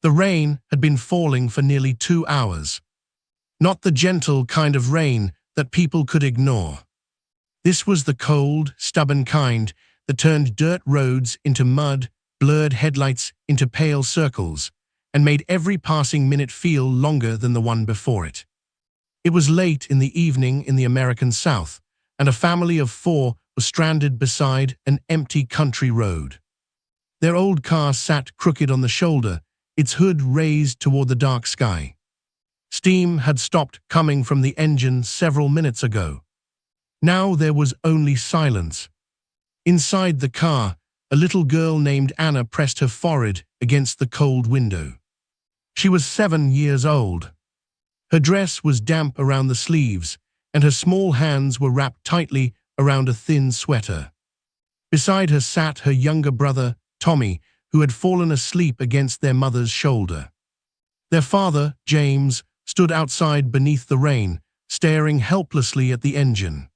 The rain had been falling for nearly 2 hours. Not the gentle kind of rain that people could ignore. This was the cold, stubborn kind that turned dirt roads into mud, blurred headlights into pale circles, and made every passing minute feel longer than the one before it. It was late in the evening in the American South, and a family of 4 was stranded beside an empty country road. Their old car sat crooked on the shoulder, its hood raised toward the dark sky. Steam had stopped coming from the engine several minutes ago. Now there was only silence. Inside the car, a little girl named Anna pressed her forehead against the cold window. She was 7 years old. Her dress was damp around the sleeves, and her small hands were wrapped tightly around a thin sweater. Beside her sat her younger brother, Tommy, who had fallen asleep against their mother's shoulder. Their father, James, stood outside beneath the rain, staring helplessly at the engine.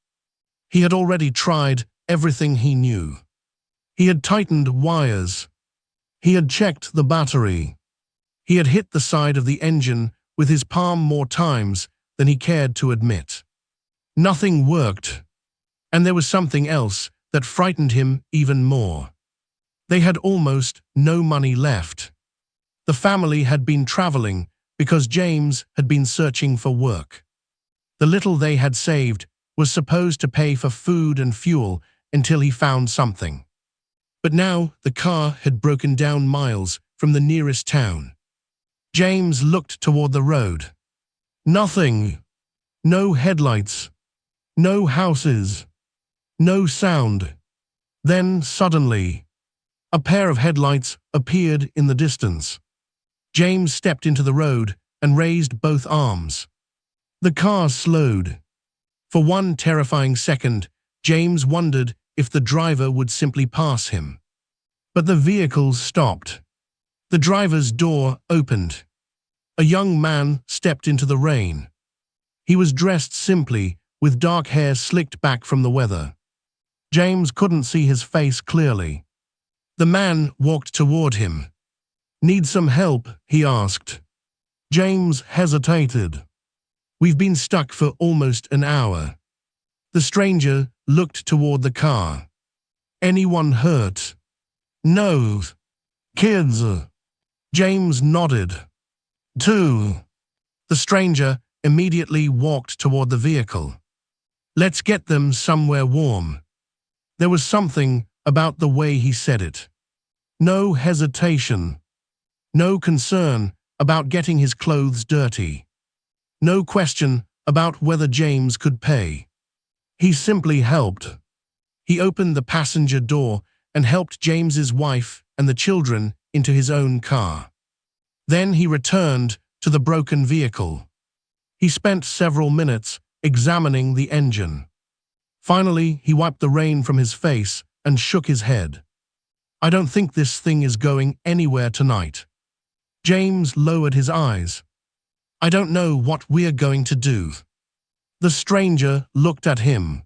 He had already tried everything he knew. He had tightened wires. He had checked the battery. He had hit the side of the engine with his palm more times than he cared to admit. Nothing worked. And there was something else that frightened him even more. They had almost no money left. The family had been traveling because James had been searching for work. The little they had saved was supposed to pay for food and fuel until he found something. But now the car had broken down miles from the nearest town. James looked toward the road. Nothing. No headlights. No houses. No sound. Then, suddenly, a pair of headlights appeared in the distance. James stepped into the road and raised both arms. The car slowed. For one terrifying second, James wondered if the driver would simply pass him. But the vehicle stopped. The driver's door opened. A young man stepped into the rain. He was dressed simply, with dark hair slicked back from the weather. James couldn't see his face clearly. The man walked toward him. "Need some help?" he asked. James hesitated. "We've been stuck for almost an hour." The stranger looked toward the car. "Anyone hurt?" "No. Kids." James nodded. "Two." The stranger immediately walked toward the vehicle. "Let's get them somewhere warm." There was something about the way he said it. No hesitation. No concern about getting his clothes dirty. No question about whether James could pay. He simply helped. He opened the passenger door and helped James's wife and the children into his own car. Then he returned to the broken vehicle. He spent several minutes examining the engine. Finally, he wiped the rain from his face and shook his head. "I don't think this thing is going anywhere tonight." James lowered his eyes. "I don't know what we're going to do." The stranger looked at him.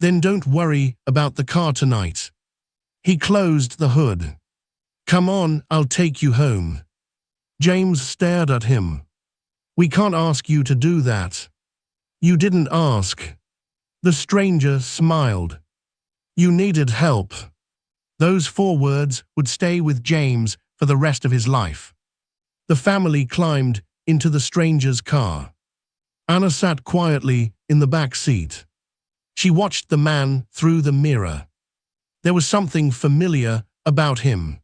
"Then don't worry about the car tonight." He closed the hood. "Come on, I'll take you home." James stared at him. "We can't ask you to do that." "You didn't ask." The stranger smiled. "You needed help." Those 4 words would stay with James for the rest of his life. The family climbed into the stranger's car. Anna sat quietly in the back seat. She watched the man through the mirror. There was something familiar about him.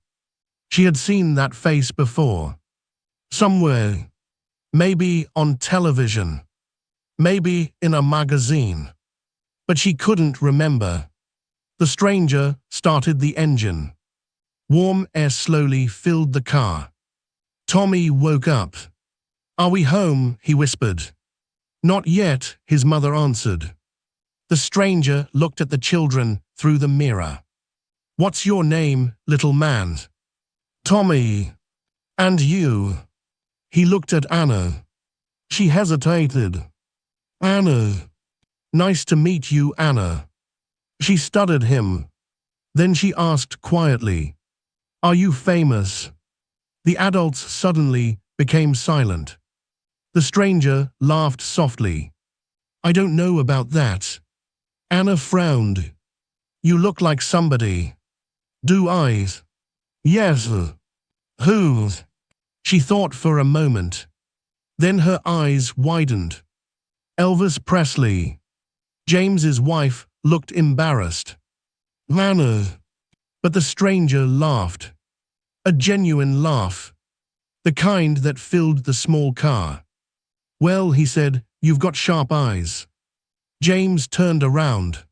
She had seen that face before. Somewhere. Maybe on television. Maybe in a magazine. But she couldn't remember. The stranger started the engine. Warm air slowly filled the car. Tommy woke up. "Are we home?" he whispered. "Not yet," his mother answered. The stranger looked at the children through the mirror. "What's your name, little man?" "Tommy." "And you?" He looked at Anna. She hesitated. "Anna." "Nice to meet you, Anna." She studied him. Then she asked quietly, "Are you famous?" The adults suddenly became silent. The stranger laughed softly. I don't know about that. Anna frowned. You look like somebody. Do I? Yes. Who? She thought for a moment. Then her eyes widened. Elvis Presley. James's wife looked embarrassed. Anna. But the stranger laughed. A genuine laugh. The kind that filled the small car. Well, he said, you've got sharp eyes. James turned around.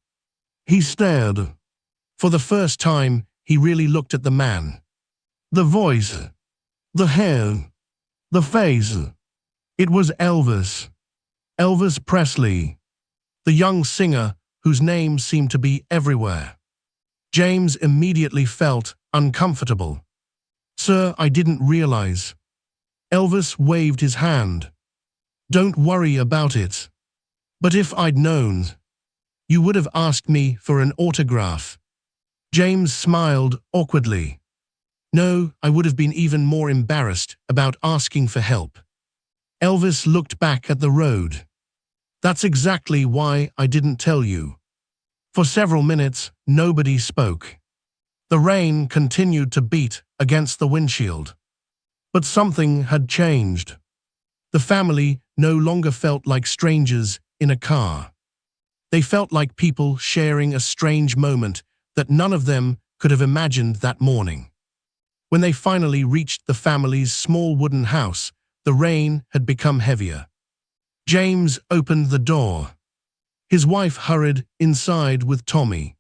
He stared. For the first time, he really looked at the man. The voice. The hair. The face. It was Elvis. Elvis Presley. The young singer whose name seemed to be everywhere. James immediately felt uncomfortable. Sir, I didn't realize. Elvis waved his hand. Don't worry about it. But if I'd known, you would have asked me for an autograph. James smiled awkwardly. No, I would have been even more embarrassed about asking for help. Elvis looked back at the road. That's exactly why I didn't tell you. For several minutes, nobody spoke. The rain continued to beat against the windshield. But something had changed. The family no longer felt like strangers in a car. They felt like people sharing a strange moment that none of them could have imagined that morning. When they finally reached the family's small wooden house, the rain had become heavier. James opened the door. His wife hurried inside with Tommy.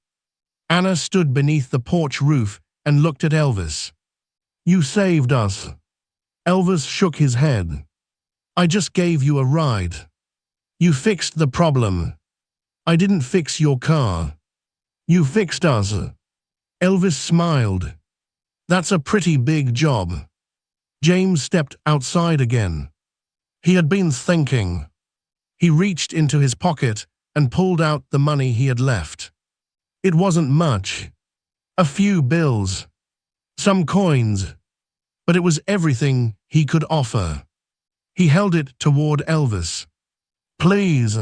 Anna stood beneath the porch roof and looked at Elvis. You saved us. Elvis shook his head. I just gave you a ride. You fixed the problem. I didn't fix your car. You fixed us. Elvis smiled. That's a pretty big job. James stepped outside again. He had been thinking. He reached into his pocket and pulled out the money he had left. It wasn't much. A few bills. Some coins. But it was everything he could offer. He held it toward Elvis. Please.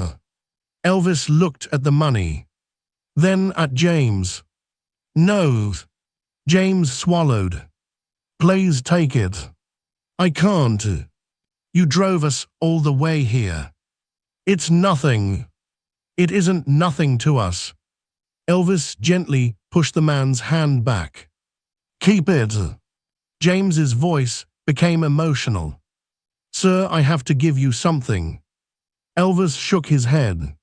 Elvis looked at the money. Then at James. No. James swallowed. Please take it. I can't. You drove us all the way here. It's nothing. It isn't nothing to us. Elvis gently pushed the man's hand back. Keep it. James's voice became emotional. Sir, I have to give you something. Elvis shook his head.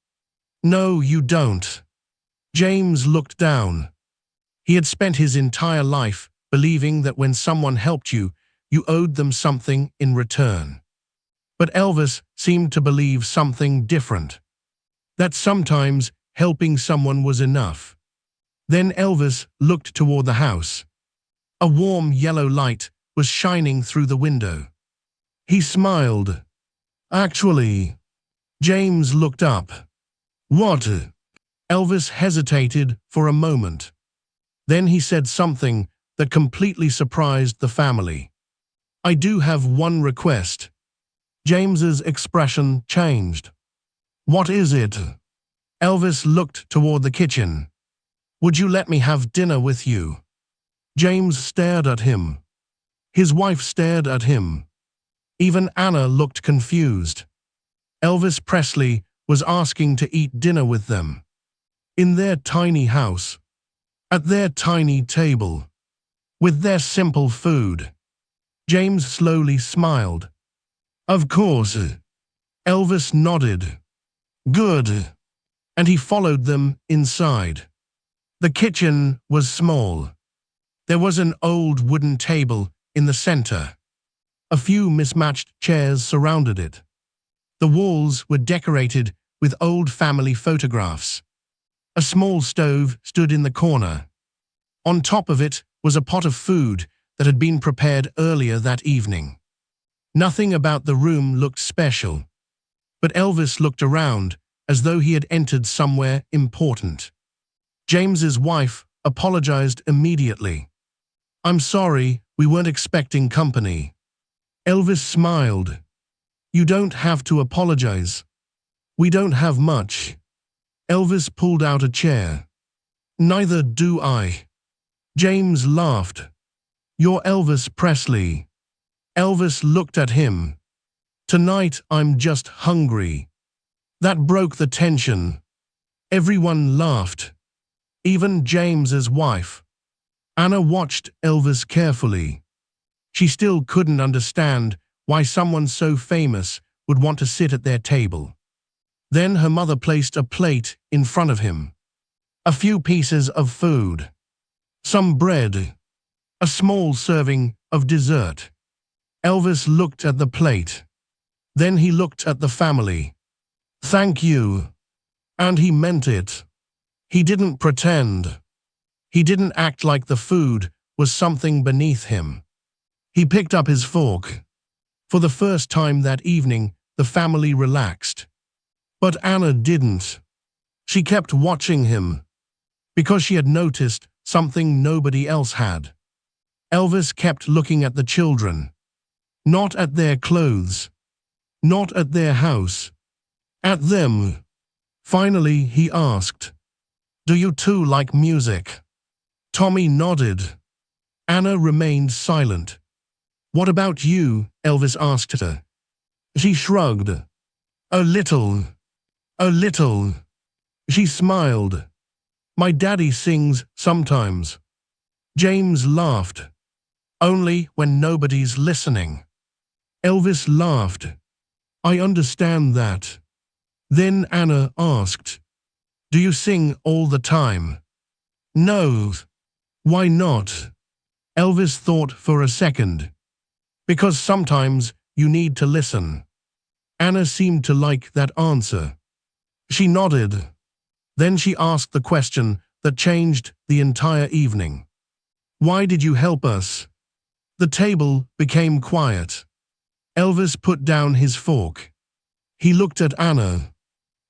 No, you don't. James looked down. He had spent his entire life believing that when someone helped you, you owed them something in return. But Elvis seemed to believe something different. That sometimes helping someone was enough. Then Elvis looked toward the house. A warm yellow light was shining through the window. He smiled. Actually, James looked up. What? Elvis hesitated for a moment. Then he said something that completely surprised the family. I do have one request. James's expression changed. What is it? Elvis looked toward the kitchen. Would you let me have dinner with you? James stared at him. His wife stared at him. Even Anna looked confused. Elvis Presley was asking to eat dinner with them. In their tiny house. At their tiny table. With their simple food. James slowly smiled. Of course. Elvis nodded. Good. And he followed them inside. The kitchen was small. There was an old wooden table in the center. A few mismatched chairs surrounded it. The walls were decorated with old family photographs. A small stove stood in the corner. On top of it was a pot of food that had been prepared earlier that evening. Nothing about the room looked special. But Elvis looked around as though he had entered somewhere important. James's wife apologized immediately. I'm sorry, We weren't expecting company. Elvis smiled. You don't have to apologize. We don't have much. Elvis pulled out a chair. Neither do I. James laughed. You're Elvis Presley. Elvis looked at him. Tonight I'm just hungry. That broke the tension. Everyone laughed. Even James's wife. Anna watched Elvis carefully. She still couldn't understand why someone so famous would want to sit at their table. Then her mother placed a plate in front of him. A few pieces of food. Some bread. A small serving of dessert. Elvis looked at the plate. Then he looked at the family. Thank you. And he meant it. He didn't pretend. He didn't act like the food was something beneath him. He picked up his fork. For the first time that evening, the family relaxed. But Anna didn't. She kept watching him. Because she had noticed something nobody else had. Elvis kept looking at the children. Not at their clothes. Not at their house. At them. Finally, he asked, Do you too like music? Tommy nodded. Anna remained silent. What about you? Elvis asked her. She shrugged. A little. A little. She smiled. My daddy sings sometimes. James laughed. Only when nobody's listening. Elvis laughed. I understand that. Then Anna asked, Do you sing all the time? No. Why not? Elvis thought for a second. Because sometimes you need to listen. Anna seemed to like that answer. She nodded. Then she asked the question that changed the entire evening. Why did you help us? The table became quiet. Elvis put down his fork. He looked at Anna.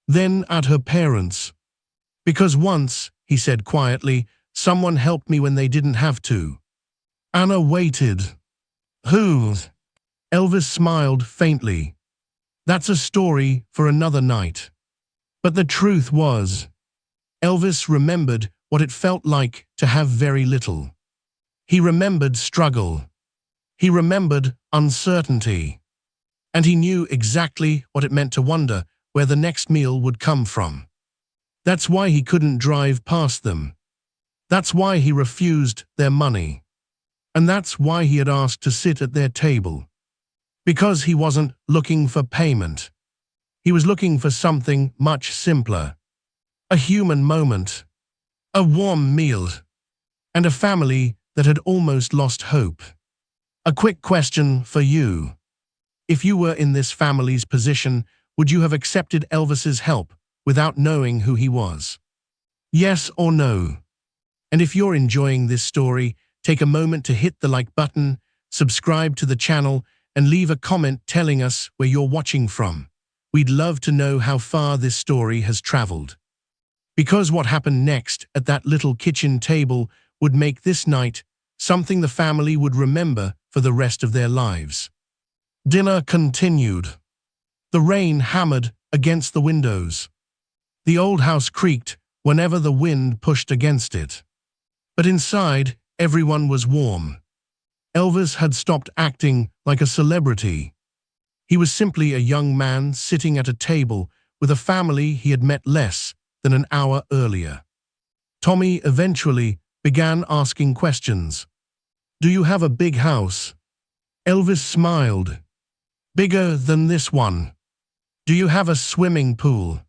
Then at her parents. Because once, he said quietly, someone helped me when they didn't have to. Anna waited. Who? Elvis smiled faintly. That's a story for another night. But the truth was, Elvis remembered what it felt like to have very little. He remembered struggle. He remembered uncertainty. And he knew exactly what it meant to wonder where the next meal would come from. That's why he couldn't drive past them. That's why he refused their money. And that's why he had asked to sit at their table. Because he wasn't looking for payment. He was looking for something much simpler. A human moment. A warm meal. And a family that had almost lost hope. A quick question for you. If you were in this family's position, would you have accepted Elvis's help without knowing who he was? Yes or no? And if you're enjoying this story, take a moment to hit the like button, subscribe to the channel, and leave a comment telling us where you're watching from. We'd love to know how far this story has traveled. Because what happened next at that little kitchen table would make this night something the family would remember for the rest of their lives. Dinner continued. The rain hammered against the windows. The old house creaked whenever the wind pushed against it. But inside, everyone was warm. Elvis had stopped acting like a celebrity. He was simply a young man sitting at a table with a family he had met less than an hour earlier. Tommy eventually began asking questions. Do you have a big house? Elvis smiled. Bigger than this one. Do you have a swimming pool?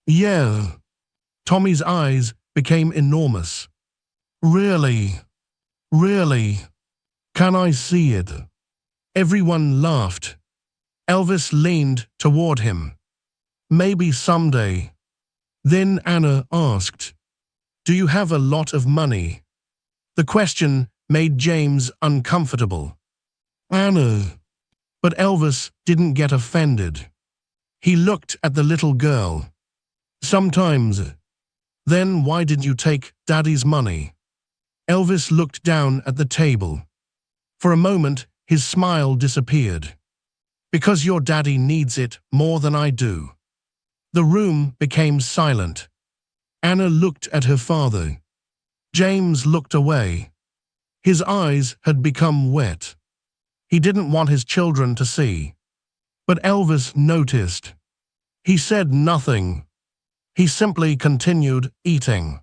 Yeah. Tommy's eyes became enormous. Really? Really? Can I see it? Everyone laughed. Elvis leaned toward him. Maybe someday. Then Anna asked, Do you have a lot of money? The question made James uncomfortable. Anna. But Elvis didn't get offended. He looked at the little girl. Sometimes. Then why did you take Daddy's money? Elvis looked down at the table. For a moment, his smile disappeared. Because your daddy needs it more than I do. The room became silent. Anna looked at her father. James looked away. His eyes had become wet. He didn't want his children to see. But Elvis noticed. He said nothing. He simply continued eating.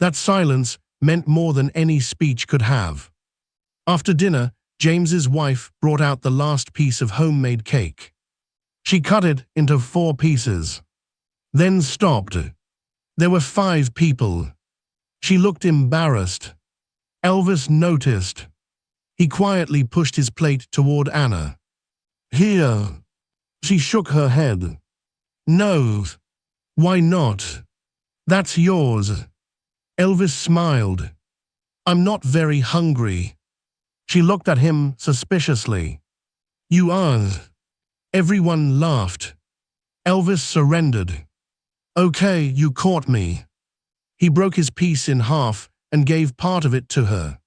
That silence meant more than any speech could have. After dinner, James's wife brought out the last piece of homemade cake. She cut it into 4 pieces. Then stopped. There were 5 people. She looked embarrassed. Elvis noticed. He quietly pushed his plate toward Anna. Here. She shook her head. No. Why not? That's yours. Elvis smiled. I'm not very hungry. She looked at him suspiciously. You are. Everyone laughed. Elvis surrendered. Okay, you caught me. He broke his piece in half and gave part of it to her.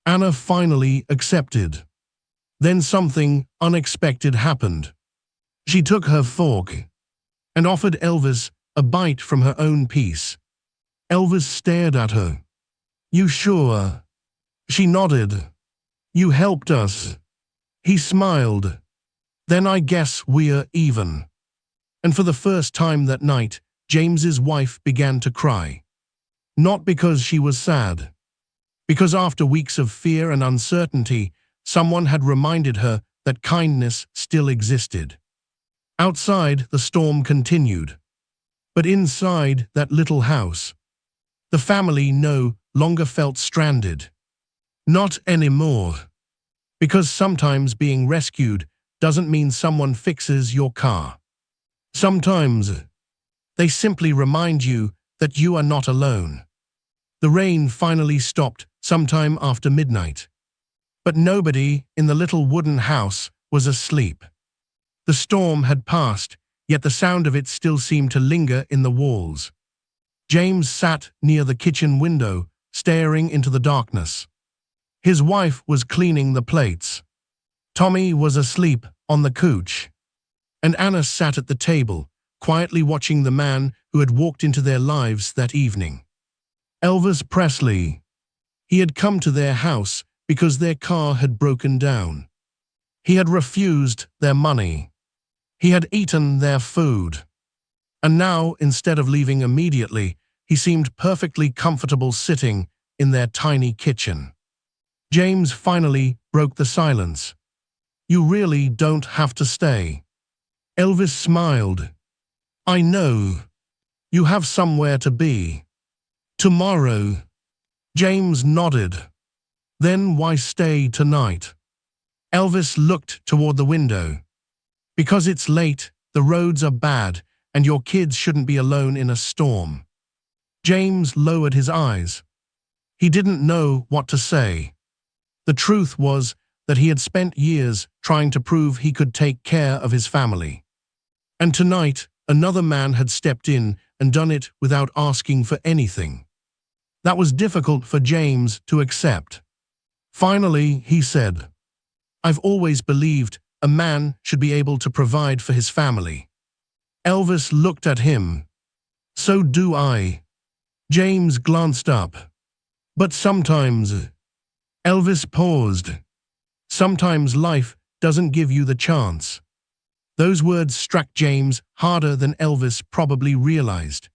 Anna finally accepted. Then something unexpected happened. She took her fork and offered Elvis a bite from her own piece. Elvis stared at her. You sure? She nodded. You helped us. He smiled. Then I guess we're even. And for the first time that night, James's wife began to cry. Not because she was sad. Because after weeks of fear and uncertainty, someone had reminded her that kindness still existed. Outside, the storm continued. But inside that little house, the family no longer felt stranded. Not anymore. Because sometimes being rescued doesn't mean someone fixes your car. Sometimes they simply remind you that you are not alone. The rain finally stopped sometime after midnight. But nobody in the little wooden house was asleep. The storm had passed, yet the sound of it still seemed to linger in the walls. James sat near the kitchen window, staring into the darkness. His wife was cleaning the plates. Tommy was asleep on the couch. And Anna sat at the table, quietly watching the man who had walked into their lives that evening. Elvis Presley. He had come to their house because their car had broken down. He had refused their money. He had eaten their food. And now, instead of leaving immediately, he seemed perfectly comfortable sitting in their tiny kitchen. James finally broke the silence. You really don't have to stay. Elvis smiled. I know. You have somewhere to be. Tomorrow. James nodded. Then why stay tonight? Elvis looked toward the window. Because it's late, the roads are bad, and your kids shouldn't be alone in a storm. James lowered his eyes. He didn't know what to say. The truth was that he had spent years trying to prove he could take care of his family. And tonight, another man had stepped in and done it without asking for anything. That was difficult for James to accept. Finally, he said, I've always believed a man should be able to provide for his family. Elvis looked at him. So do I. James glanced up. But sometimes. Elvis paused. Sometimes life doesn't give you the chance. Those words struck James harder than Elvis probably realized.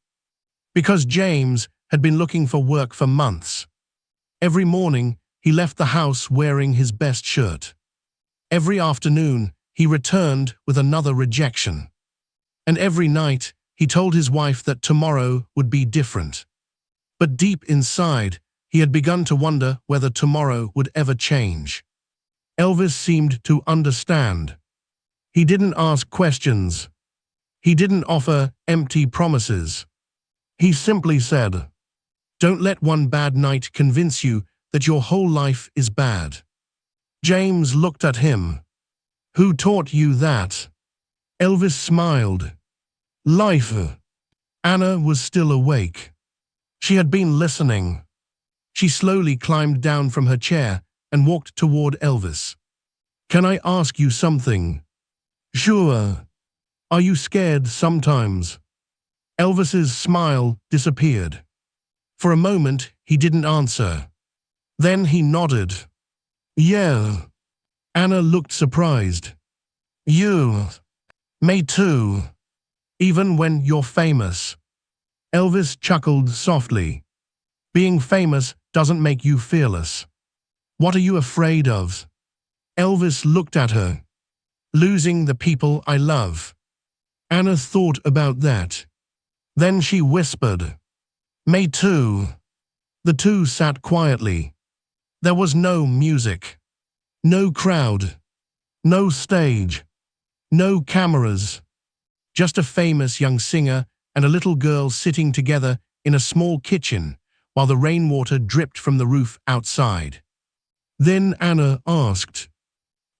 Because James had been looking for work for months. Every morning, he left the house wearing his best shirt. Every afternoon, he returned with another rejection. And every night, he told his wife that tomorrow would be different. But deep inside, he had begun to wonder whether tomorrow would ever change. Elvis seemed to understand. He didn't ask questions. He didn't offer empty promises. He simply said, Don't let one bad night convince you that your whole life is bad. James looked at him. Who taught you that? Elvis smiled. Life. Anna was still awake. She had been listening. She slowly climbed down from her chair and walked toward Elvis. "Can I ask you something?" "Sure." "Are you scared sometimes?" Elvis's smile disappeared. For a moment, he didn't answer. Then he nodded. "Yeah." Anna looked surprised. "You?" "Me too. Even when you're famous." Elvis chuckled softly. "Being famous doesn't make you fearless." "What are you afraid of?" Elvis looked at her. "Losing the people I love." Anna thought about that. Then she whispered, "Me too." The two sat quietly. There was no music, no crowd, no stage, no cameras. Just a famous young singer and a little girl sitting together in a small kitchen while the rainwater dripped from the roof outside. Then Anna asked,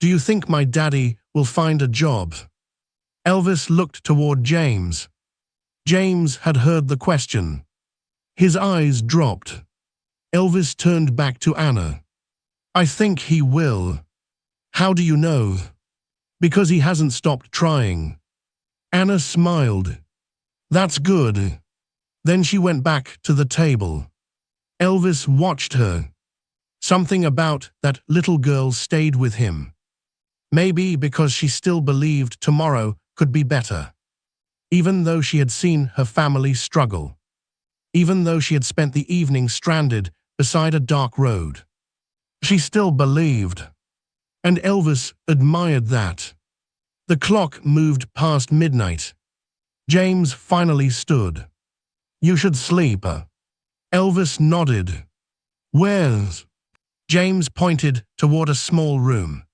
"Do you think my daddy will find a job?" Elvis looked toward James. James had heard the question. His eyes dropped. Elvis turned back to Anna. "I think he will." "How do you know?" "Because he hasn't stopped trying." Anna smiled. "That's good." Then she went back to the table. Elvis watched her. Something about that little girl stayed with him. Maybe because she still believed tomorrow could be better. Even though she had seen her family struggle. Even though she had spent the evening stranded beside a dark road. She still believed. And Elvis admired that. The clock moved past midnight. James finally stood. "You should sleep." Elvis nodded. "Where's?" James pointed toward a small room.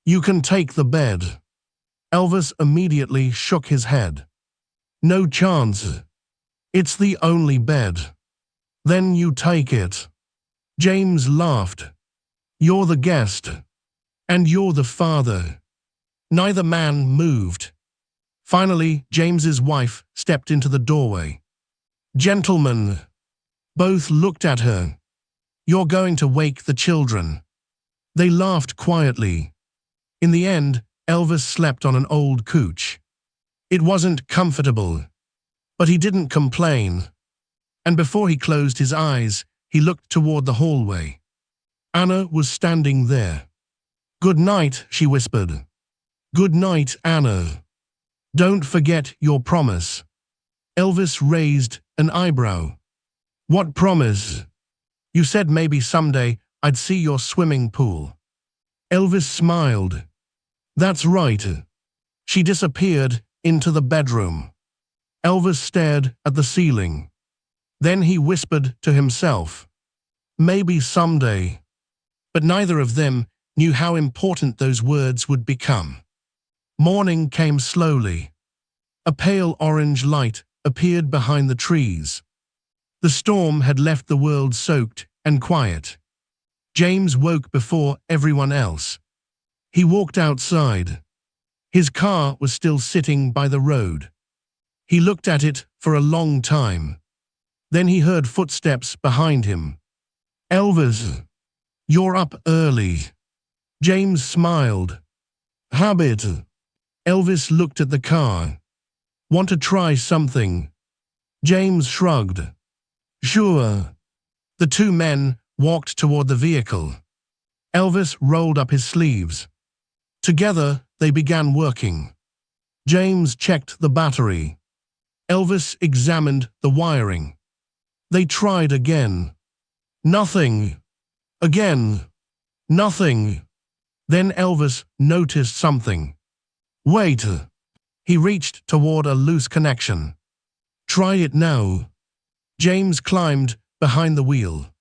"You can take the bed." Elvis immediately shook his head. "No chance. It's the only bed." "Then you take it." James laughed. "You're the guest. And you're the father." Neither man moved. Finally, James's wife stepped into the doorway. "Gentlemen." Both looked at her. "You're going to wake the children." They laughed quietly. In the end, Elvis slept on an old couch. It wasn't comfortable, but he didn't complain. And before he closed his eyes, he looked toward the hallway. Anna was standing there. "Good night," she whispered. "Good night, Anna. Don't forget your promise." Elvis raised an eyebrow. "What promise?" "You said maybe someday I'd see your swimming pool." Elvis smiled. "That's right." She disappeared into the bedroom. Elvis stared at the ceiling. Then he whispered to himself, "Maybe someday." But neither of them knew how important those words would become. Morning came slowly. A pale orange light appeared behind the trees. The storm had left the world soaked and quiet. James woke before everyone else. He walked outside. His car was still sitting by the road. He looked at it for a long time. Then he heard footsteps behind him. "Elvis, you're up early." James smiled. "Habit." Elvis looked at the car. "Want to try something?" James shrugged. "Sure." The two men walked toward the vehicle. Elvis rolled up his sleeves. Together, they began working. James checked the battery. Elvis examined the wiring. They tried again. Nothing. Again. Nothing. Then Elvis noticed something. "Wait." He reached toward a loose connection. "Try it now." James climbed behind the wheel.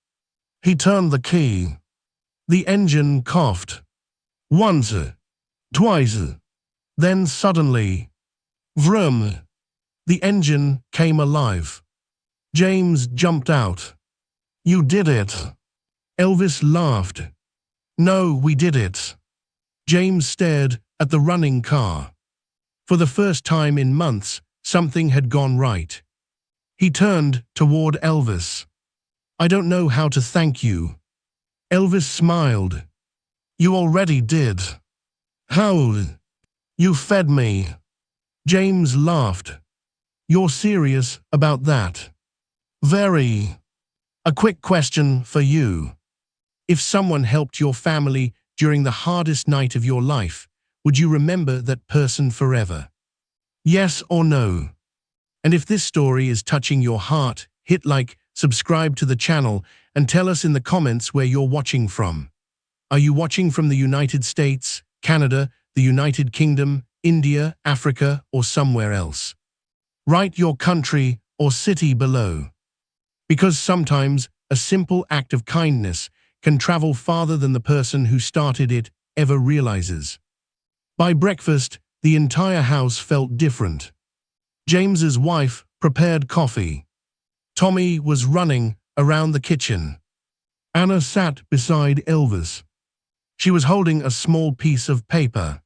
He turned the key. The engine coughed. Once. Twice. Then suddenly, vroom. The engine came alive. James jumped out. "You did it." Elvis laughed. "No, we did it." James stared at the running car. For the first time in months, something had gone right. He turned toward Elvis. "I don't know how to thank you." Elvis smiled. You already did. How? You fed me. James laughed. You're serious about that? Very. A quick question for you. If someone helped your family during the hardest night of your life, would you remember that person forever? Yes or no? And if this story is touching your heart, hit like, subscribe to the channel, and tell us in the comments where you're watching from. Are you watching from the United States, Canada, the United Kingdom, India, Africa, or somewhere else? Write your country or city below. Because sometimes a simple act of kindness can travel farther than the person who started it ever realizes. By breakfast, the entire house felt different. James's wife prepared coffee. Tommy was running around the kitchen. Anna sat beside Elvis. She was holding a small piece of paper.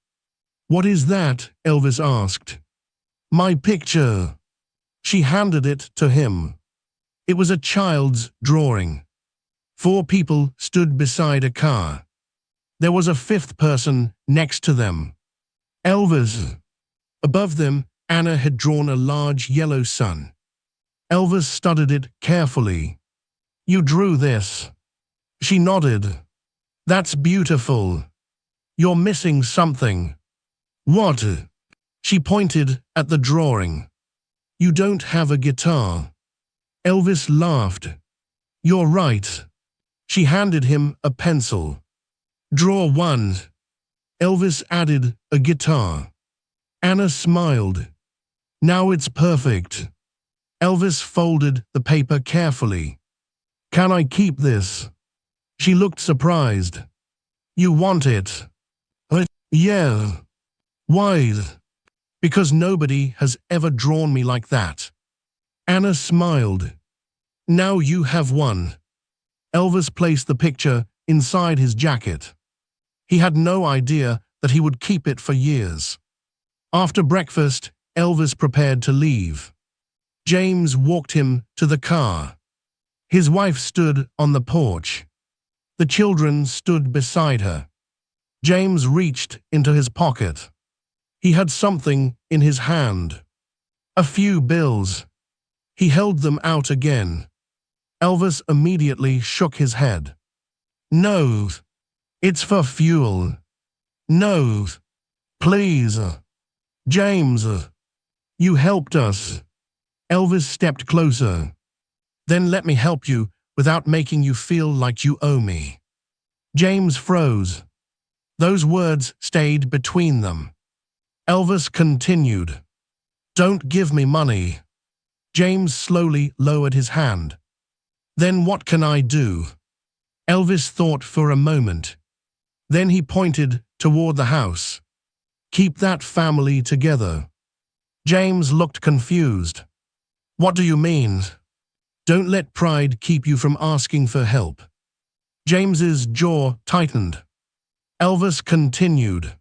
What is that? Elvis asked. My picture. She handed it to him. It was a child's drawing. 4 people stood beside a car. There was a 5th person next to them. Elvis. Above them, Anna had drawn a large yellow sun. Elvis studied it carefully. You drew this. She nodded. That's beautiful. You're missing something. What? She pointed at the drawing. You don't have a guitar. Elvis laughed. You're right. She handed him a pencil. Draw 1. Elvis added a guitar. Anna smiled. Now it's perfect. Elvis folded the paper carefully. Can I keep this? She looked surprised. You want it? Yeah. Why? Because nobody has ever drawn me like that. Anna smiled. Now you have one. Elvis placed the picture inside his jacket. He had no idea that he would keep it for years. After breakfast, Elvis prepared to leave. James walked him to the car. His wife stood on the porch. The children stood beside her. James reached into his pocket. He had something in his hand. A few bills. He held them out again. Elvis immediately shook his head. No. It's for fuel. No. Please. James. You helped us. Elvis stepped closer. Then let me help you without making you feel like you owe me. James froze. Those words stayed between them. Elvis continued. Don't give me money. James slowly lowered his hand. Then what can I do? Elvis thought for a moment. Then he pointed toward the house. Keep that family together. James looked confused. What do you mean? Don't let pride keep you from asking for help. James's jaw tightened. Elvis continued.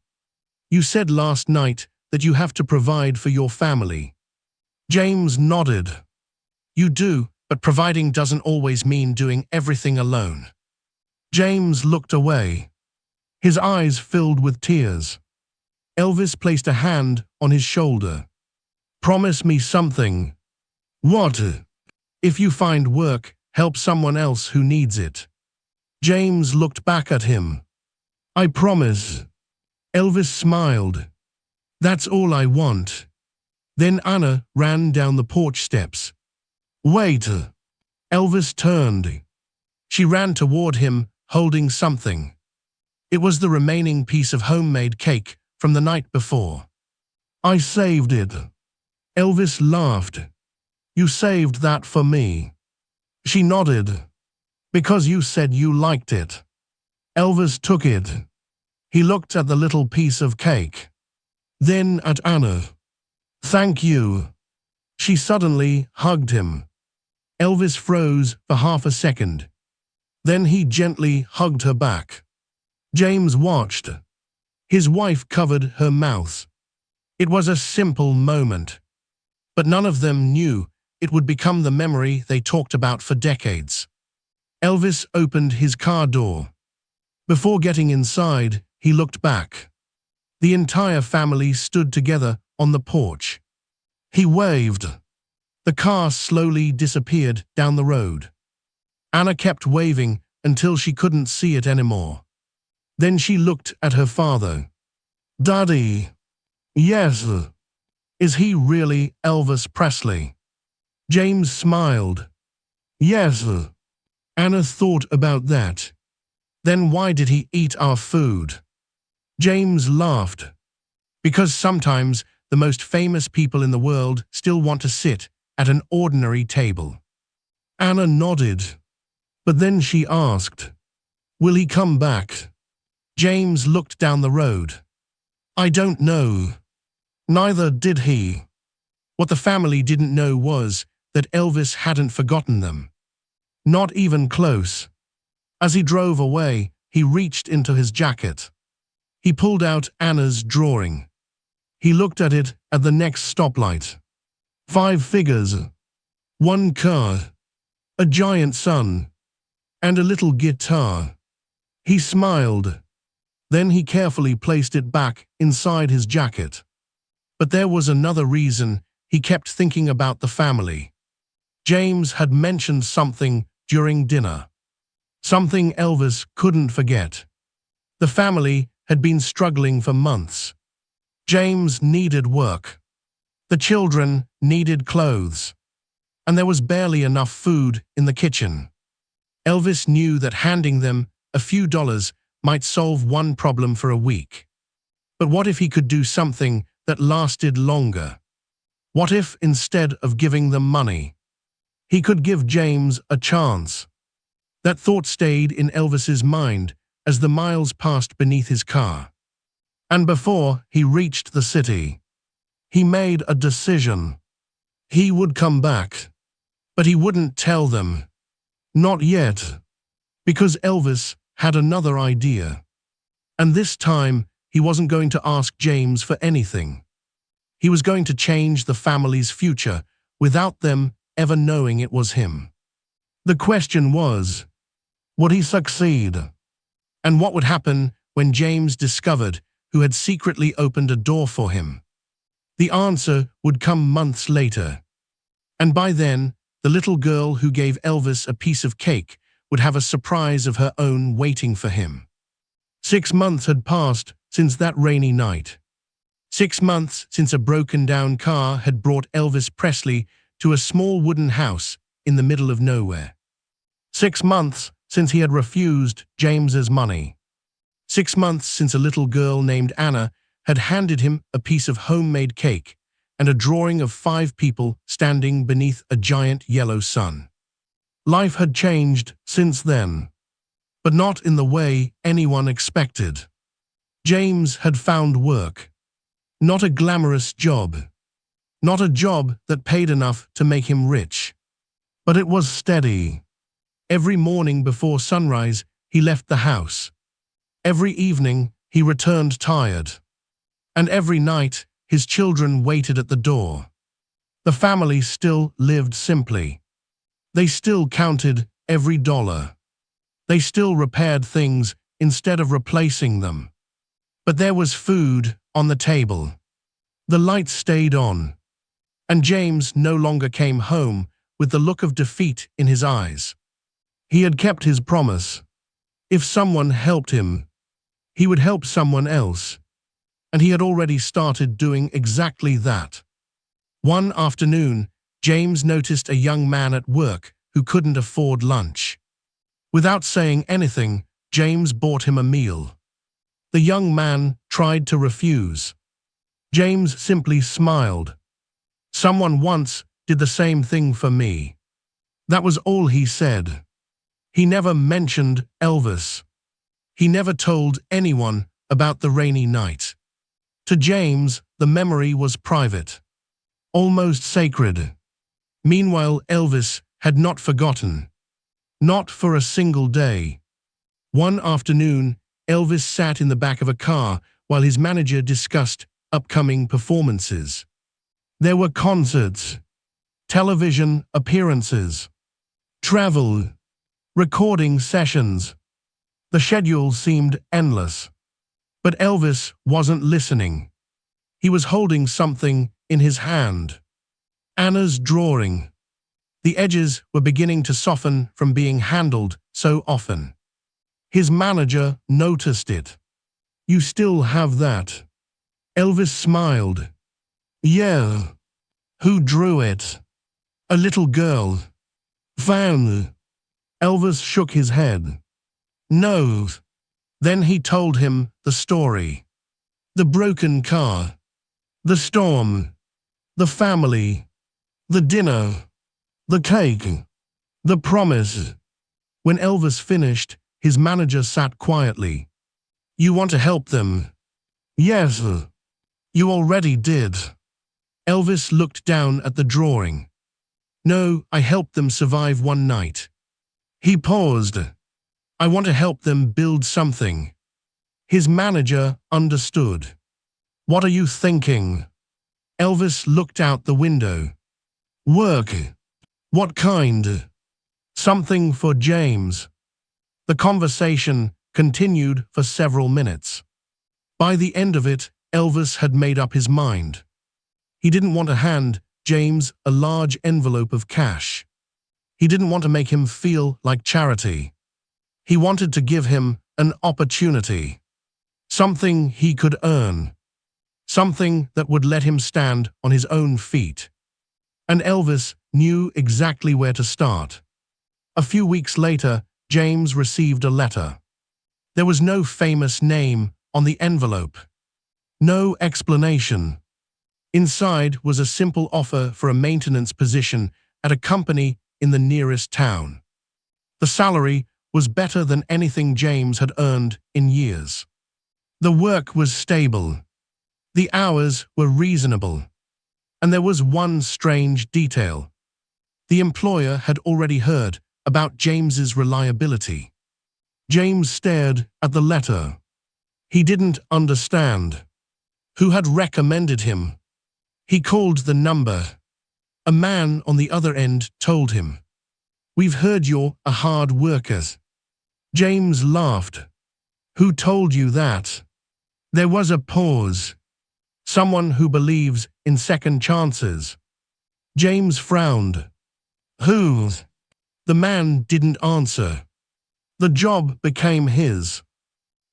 You said last night that you have to provide for your family. James nodded. You do, but providing doesn't always mean doing everything alone. James looked away. His eyes filled with tears. Elvis placed a hand on his shoulder. Promise me something. What? If you find work, help someone else who needs it. James looked back at him. I promise. Elvis smiled. That's all I want. Then Anna ran down the porch steps. Wait. Elvis turned. She ran toward him, holding something. It was the remaining piece of homemade cake from the night before. I saved it. Elvis laughed. You saved that for me. She nodded. Because you said you liked it. Elvis took it. He looked at the little piece of cake. Then at Anna. Thank you. She suddenly hugged him. Elvis froze for half a second. Then he gently hugged her back. James watched. His wife covered her mouth. It was a simple moment. But none of them knew it would become the memory they talked about for decades. Elvis opened his car door. Before getting inside, he looked back. The entire family stood together on the porch. He waved. The car slowly disappeared down the road. Anna kept waving until she couldn't see it anymore. Then she looked at her father. "Daddy." "Yes." "Is he really Elvis Presley?" James smiled. "Yes." Anna thought about that. "Then why did he eat our food?" James laughed. "Because sometimes the most famous people in the world still want to sit at an ordinary table." Anna nodded. But then she asked, "Will he come back?" James looked down the road. "I don't know." Neither did he. What the family didn't know was that Elvis hadn't forgotten them. Not even close. As he drove away, he reached into his jacket. He pulled out Anna's drawing. He looked at it at the next stoplight. 5 figures. 1 car. A giant sun. And a little guitar. He smiled. Then he carefully placed it back inside his jacket. But there was another reason he kept thinking about the family. James had mentioned something during dinner. Something Elvis couldn't forget. The family had been struggling for months. James needed work. The children needed clothes. And there was barely enough food in the kitchen. Elvis knew that handing them a few dollars might solve one problem for a week. But what if he could do something that lasted longer? What if, instead of giving them money, he could give James a chance? That thought stayed in Elvis's mind as the miles passed beneath his car. And before he reached the city, he made a decision. He would come back, but he wouldn't tell them. Not yet, because Elvis had another idea. And this time, he wasn't going to ask James for anything. He was going to change the family's future without them ever knowing it was him. The question was, would he succeed? And what would happen when James discovered who had secretly opened a door for him? The answer would come months later. And by then, the little girl who gave Elvis a piece of cake would have a surprise of her own waiting for him. 6 months had passed since that rainy night. 6 months since a broken-down car had brought Elvis Presley to a small wooden house in the middle of nowhere. 6 months since he had refused James's money. 6 months since a little girl named Anna had handed him a piece of homemade cake and a drawing of 5 people standing beneath a giant yellow sun. Life had changed since then, but not in the way anyone expected. James had found work. Not a glamorous job. Not a job that paid enough to make him rich. But it was steady. Every morning before sunrise, he left the house. Every evening, he returned tired. And every night, his children waited at the door. The family still lived simply. They still counted every dollar. They still repaired things instead of replacing them. But there was food on the table. The lights stayed on. And James no longer came home with the look of defeat in his eyes. He had kept his promise. If someone helped him, he would help someone else. And he had already started doing exactly that. One afternoon, James noticed a young man at work who couldn't afford lunch. Without saying anything, James bought him a meal. The young man tried to refuse. James simply smiled. "Someone once did the same thing for me." That was all he said. He never mentioned Elvis. He never told anyone about the rainy night. To James, the memory was private, almost sacred. Meanwhile, Elvis had not forgotten. Not for a single day. One afternoon, Elvis sat in the back of a car while his manager discussed upcoming performances. There were concerts, television appearances, travel, recording sessions. The schedule seemed endless. But Elvis wasn't listening. He was holding something in his hand. Anna's drawing. The edges were beginning to soften from being handled so often. His manager noticed it. "You still have that?" Elvis smiled. "Yeah." "Who drew it?" "A little girl." "Van." Elvis shook his head. "No." Then he told him the story. The broken car. The storm. The family. The dinner. The cake. The promise. When Elvis finished, his manager sat quietly. "You want to help them?" "Yes." "You already did." Elvis looked down at the drawing. "No, I helped them survive one night." He paused. "I want to help them build something." His manager understood. "What are you thinking?" Elvis looked out the window. "Work." "What kind?" "Something for James." The conversation continued for several minutes. By the end of it, Elvis had made up his mind. He didn't want to hand James a large envelope of cash. He didn't want to make him feel like charity. He wanted to give him an opportunity. Something he could earn. Something that would let him stand on his own feet. And Elvis knew exactly where to start. A few weeks later, James received a letter. There was no famous name on the envelope. No explanation. Inside was a simple offer for a maintenance position at a company in the nearest town. The salary was better than anything James had earned in years. The work was stable. The hours were reasonable. And there was one strange detail. The employer had already heard about James's reliability. James stared at the letter. He didn't understand. Who had recommended him? He called the number. A man on the other end told him, "We've heard you're a hard worker." James laughed. "Who told you that?" There was a pause. "Someone who believes in second chances." James frowned. "Who?" The man didn't answer. The job became his.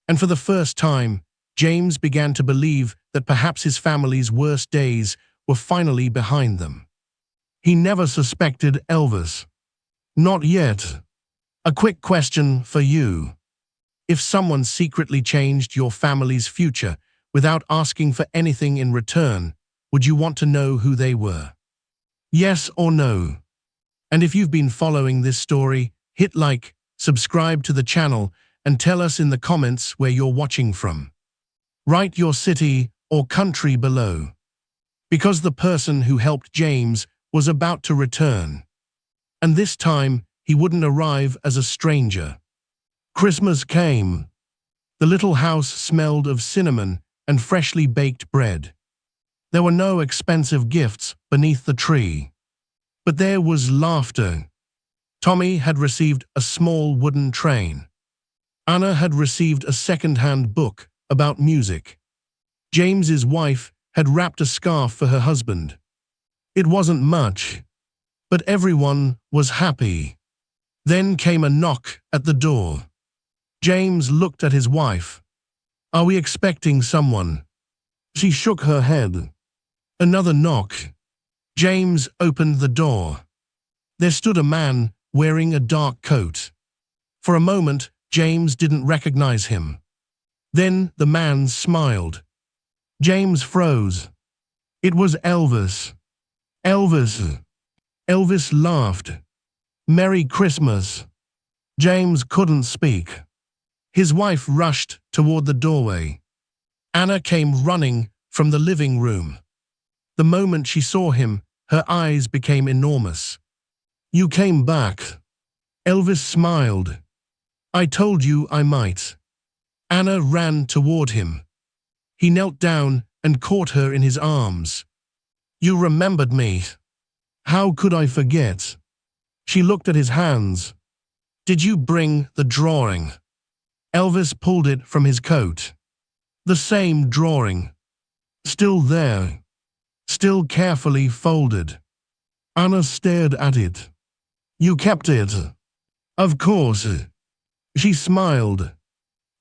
And for the first time, James began to believe that perhaps his family's worst days were finally behind them. He never suspected Elvis. Not yet. A quick question for you. If someone secretly changed your family's future without asking for anything in return, would you want to know who they were? Yes or no? And if you've been following this story, hit like, subscribe to the channel, and tell us in the comments where you're watching from. Write your city or country below. Because the person who helped James was about to return. And this time, he wouldn't arrive as a stranger. Christmas came. The little house smelled of cinnamon and freshly baked bread. There were no expensive gifts beneath the tree. But there was laughter. Tommy had received a small wooden train. Anna had received a second-hand book about music. James's wife had wrapped a scarf for her husband. It wasn't much, but everyone was happy. Then came a knock at the door. James looked at his wife. "Are we expecting someone?" She shook her head. Another knock. James opened the door. There stood a man wearing a dark coat. For a moment, James didn't recognize him. Then the man smiled. James froze. It was Elvis. Elvis. Elvis laughed. "Merry Christmas." James couldn't speak. His wife rushed toward the doorway. Anna came running from the living room. The moment she saw him, her eyes became enormous. "You came back." Elvis smiled. "I told you I might." Anna ran toward him. He knelt down and caught her in his arms. "You remembered me." "How could I forget?" She looked at his hands. "Did you bring the drawing?" Elvis pulled it from his coat. The same drawing. Still there. Still carefully folded. Anna stared at it. You kept it? Of course. She smiled.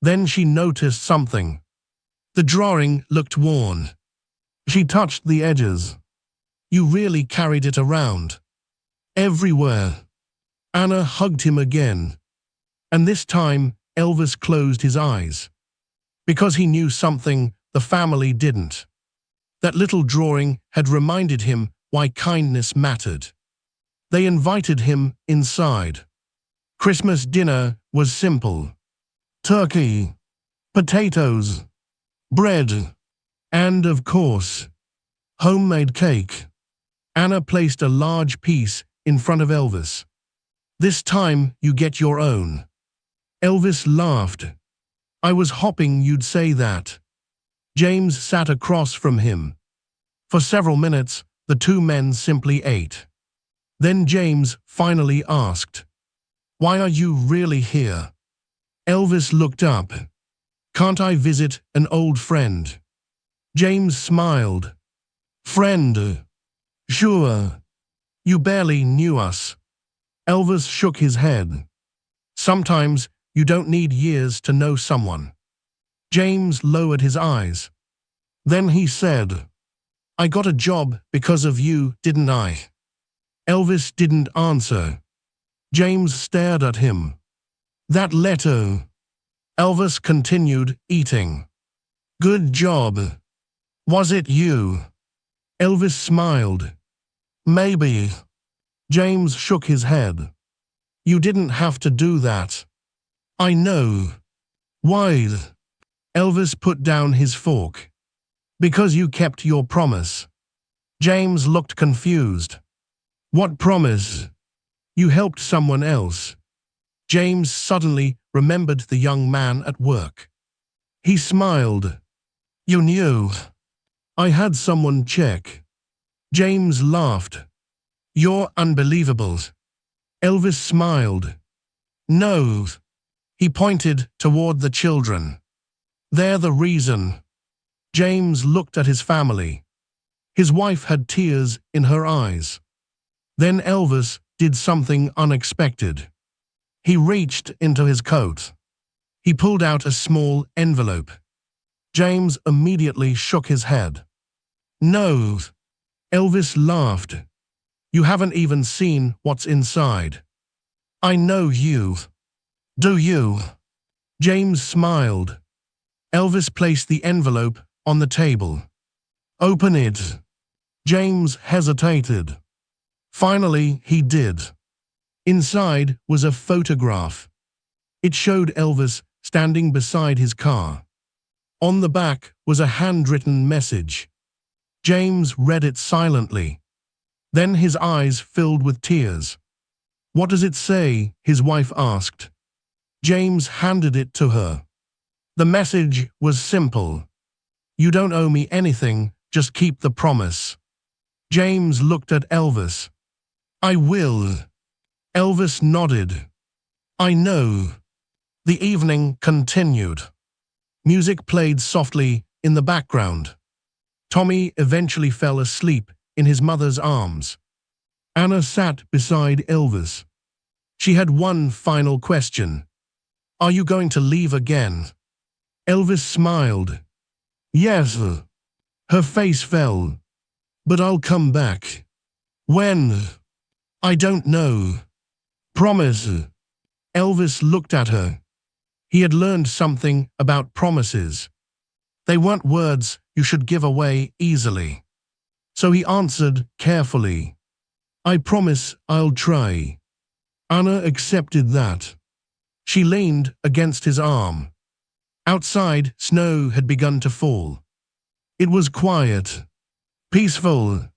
Then she noticed something. The drawing looked worn. She touched the edges. You really carried it around. Everywhere. Anna hugged him again. And this time, Elvis closed his eyes. Because he knew something the family didn't. That little drawing had reminded him why kindness mattered. They invited him inside. Christmas dinner was simple. Turkey, potatoes, bread, and, of course, homemade cake. Anna placed a large piece in front of Elvis. This time you get your own. Elvis laughed. I was hoping you'd say that. James sat across from him. For several minutes, the two men simply ate. Then James finally asked, Why are you really here? Elvis looked up. Can't I visit an old friend? James smiled. Friend? Sure. You barely knew us. Elvis shook his head. Sometimes you don't need years to know someone. James lowered his eyes. Then he said, I got a job because of you, didn't I? Elvis didn't answer. James stared at him. That letter. Elvis continued eating. Good job. Was it you? Elvis smiled. Maybe. James shook his head. You didn't have to do that. I know. Why? Elvis put down his fork. Because you kept your promise. James looked confused. What promise? You helped someone else. James suddenly remembered the young man at work. He smiled. You knew. I had someone check. James laughed. You're unbelievable. Elvis smiled. No. He pointed toward the children. They're the reason. James looked at his family. His wife had tears in her eyes. Then Elvis did something unexpected. He reached into his coat. He pulled out a small envelope. James immediately shook his head. No. Elvis laughed. You haven't even seen what's inside. I know you. Do you? James smiled. Elvis placed the envelope on the table. Open it. James hesitated. Finally, he did. Inside was a photograph. It showed Elvis standing beside his car. On the back was a handwritten message. James read it silently. Then his eyes filled with tears. What does it say? His wife asked. James handed it to her. The message was simple. You don't owe me anything, just keep the promise. James looked at Elvis. I will. Elvis nodded. I know. The evening continued. Music played softly in the background. Tommy eventually fell asleep in his mother's arms. Anna sat beside Elvis. She had one final question. Are you going to leave again? Elvis smiled. Yes. Her face fell. But I'll come back. When? I don't know. Promise. Elvis looked at her. He had learned something about promises. They weren't words you should give away easily. So he answered carefully. I promise I'll try. Anna accepted that. She leaned against his arm. Outside, snow had begun to fall. It was quiet, peaceful,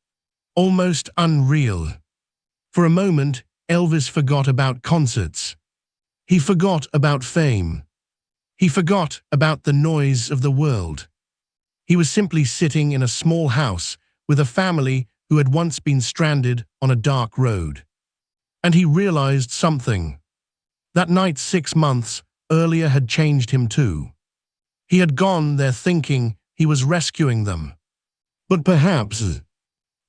almost unreal. For a moment, Elvis forgot about concerts. He forgot about fame. He forgot about the noise of the world. He was simply sitting in a small house with a family who had once been stranded on a dark road. And he realized something. That night 6 months earlier had changed him too. He had gone there thinking he was rescuing them. But perhaps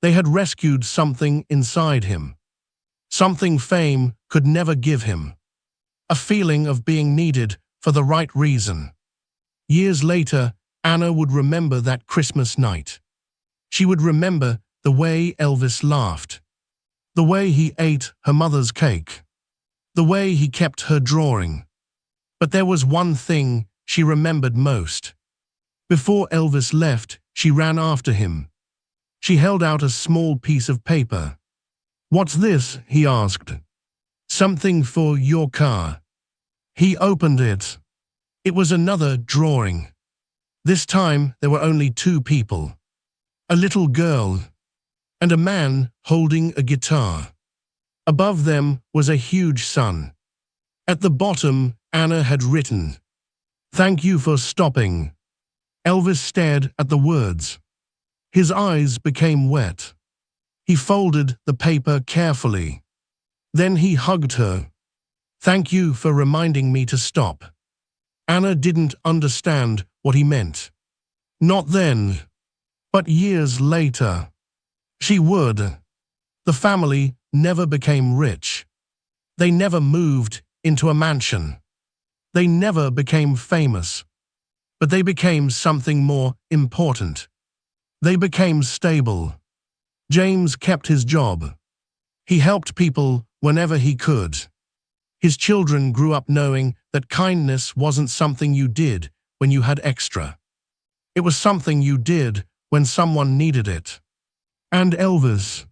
they had rescued something inside him. Something fame could never give him. A feeling of being needed for the right reason. Years later, Anna would remember that Christmas night. She would remember the way Elvis laughed, the way he ate her mother's cake, the way he kept her drawing. But there was one thing she remembered most. Before Elvis left, she ran after him. She held out a small piece of paper. "What's this?" he asked. "Something for your car." He opened it. It was another drawing. This time there were only two people. A little girl and a man holding a guitar. Above them was a huge sun. At the bottom, Anna had written, "Thank you for stopping." Elvis stared at the words. His eyes became wet. He folded the paper carefully. Then he hugged her. "Thank you for reminding me to stop." Anna didn't understand what he meant. Not then. But years later, she would. The family never became rich. They never moved into a mansion. They never became famous. But they became something more important. They became stable. James kept his job. He helped people whenever he could. His children grew up knowing that kindness wasn't something you did when you had extra. It was something you did when someone needed it. And Elvis,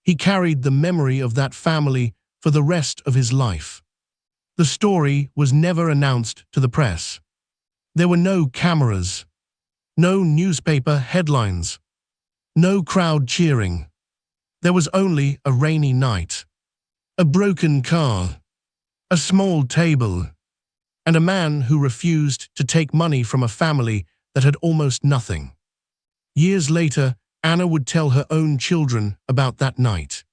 he carried the memory of that family for the rest of his life. The story was never announced to the press. There were no cameras, no newspaper headlines, no crowd cheering. There was only a rainy night, a broken car, a small table, and a man who refused to take money from a family that had almost nothing. Years later, Anna would tell her own children about that night.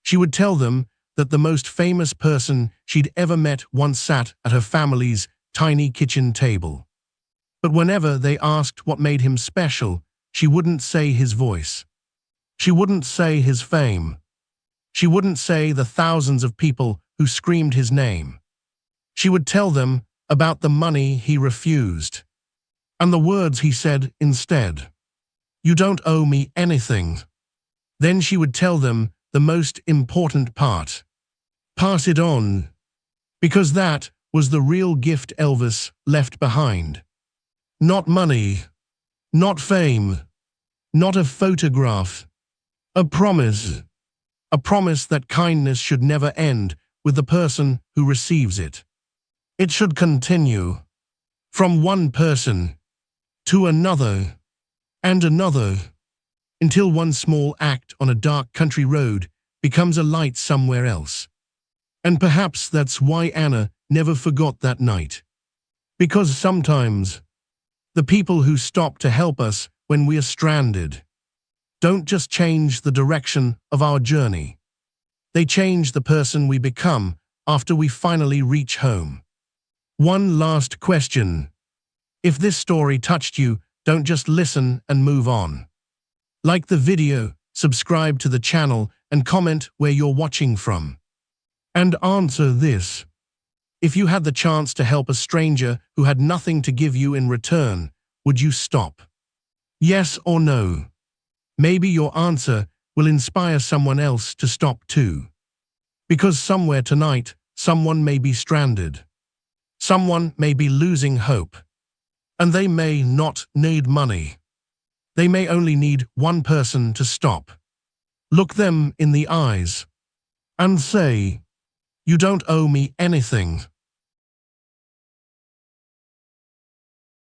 She would tell them that the most famous person she'd ever met once sat at her family's tiny kitchen table. But whenever they asked what made him special, she wouldn't say his voice. She wouldn't say his fame. She wouldn't say the thousands of people who screamed his name. She would tell them about the money he refused, and the words he said instead. "You don't owe me anything." Then she would tell them the most important part. Pass it on. Because that was the real gift Elvis left behind. Not money, not fame, not a photograph. A promise. A promise that kindness should never end with the person who receives it. It should continue. From one person to another and another, until one small act on a dark country road becomes a light somewhere else. And perhaps that's why Anna never forgot that night. Because sometimes the people who stop to help us when we are stranded don't just change the direction of our journey. They change the person we become after we finally reach home. One last question. If this story touched you, don't just listen and move on. Like the video, subscribe to the channel, and comment where you're watching from. And answer this. If you had the chance to help a stranger who had nothing to give you in return, would you stop? Yes or no? Maybe your answer will inspire someone else to stop too. Because somewhere tonight, someone may be stranded. Someone may be losing hope. And they may not need money. They may only need one person to stop. Look them in the eyes and say, "You don't owe me anything."